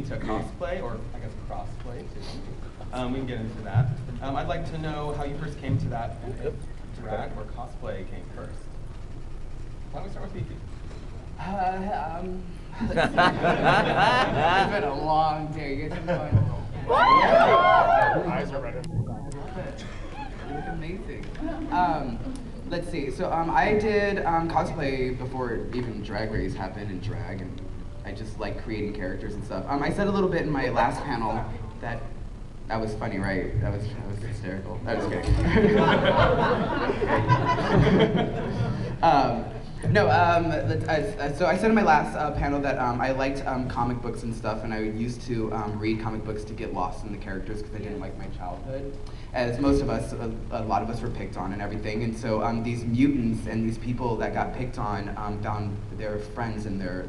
to cosplay, or I guess crossplay too. We can get into that. I'd like to know how you first came to that, and if drag or cosplay came first. Why don't we start with Fifi? It's been a long day. You guys have fun. Eyes are red. You look amazing. Let's see. So I did cosplay before even Drag Race happened in drag, and I just like creating characters and stuff. I said a little bit in my last panel that was funny, right? That was hysterical. I was kidding. So I said in my last panel that I liked comic books and stuff, and I used to read comic books to get lost in the characters because I didn't like my childhood. As most of us, a lot of us were picked on and everything, and so these mutants and these people that got picked on found their friends and their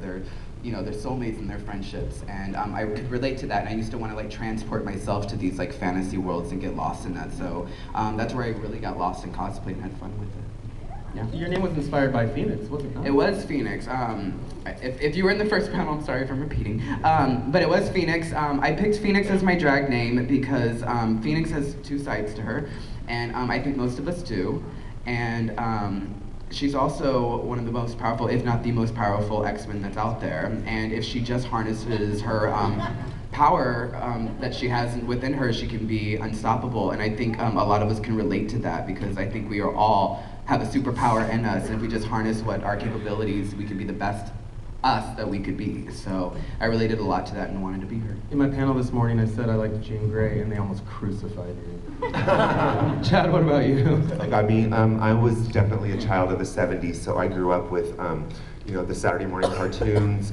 soulmates and their friendships, and I could relate to that, and I used to want to like transport myself to these like fantasy worlds and get lost in that, so that's where I really got lost in cosplay and had fun with it. Yeah. Your name was inspired by Phoenix, wasn't it? It was Phoenix. If you were in the first panel, I'm sorry if I'm repeating, but it was Phoenix. I picked Phoenix as my drag name because Phoenix has two sides to her, and I think most of us do, and she's also one of the most powerful, if not the most powerful X-Men that's out there, and if she just harnesses her power that she has within her, she can be unstoppable, and I think a lot of us can relate to that because I think we are all have a superpower in us, and if we just harness what our capabilities, we can be the best us that we could be. So I related a lot to that and wanted to be her. In my panel this morning, I said I liked Jean Grey, and they almost crucified me. Chad, what about you? I mean, I was definitely a child of the 70s, so I grew up with, the Saturday morning cartoons,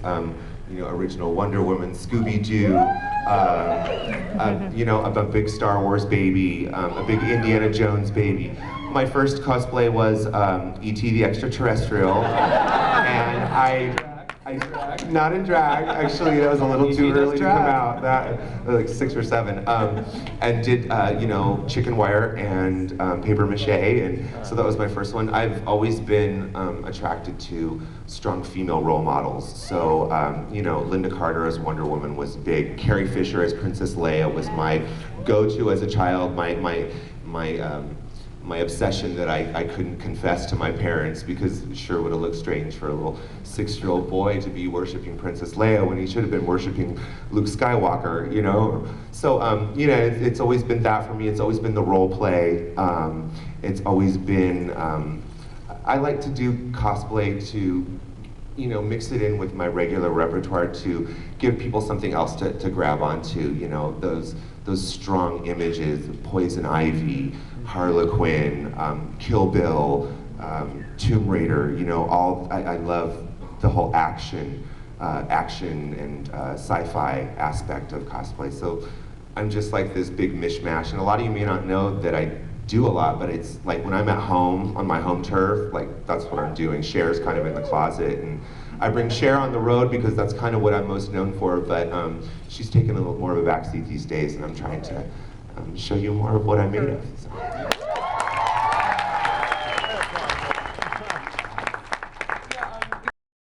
original Wonder Woman, Scooby-Doo, I'm a big Star Wars baby, a big Indiana Jones baby. My first cosplay was E.T. the Extraterrestrial, and I not in drag, actually, that was a little too early to come out, like 6 or 7, and did, chicken wire and paper mache, and so that was my first one. I've always been attracted to strong female role models, so, Linda Carter as Wonder Woman was big, Carrie Fisher as Princess Leia was my go-to as a child, my obsession that I couldn't confess to my parents because it sure would have looked strange for a little 6-year-old boy to be worshiping Princess Leia when he should have been worshiping Luke Skywalker, So, it's always been that for me. It's always been the role play. It's always been, I like to do cosplay to, mix it in with my regular repertoire to give people something else to grab onto, those strong images, Poison Ivy, Harlequin, Kill Bill, Tomb Raider, I love the whole action and sci-fi aspect of cosplay. So I'm just like this big mishmash, and a lot of you may not know that I do a lot, but it's like when I'm at home on my home turf, like that's what I'm doing. Cher's kind of in the closet, and I bring Cher on the road because that's kind of what I'm most known for, but she's taken a little more of a backseat these days, and I'm trying to show you more of what I'm made of. So.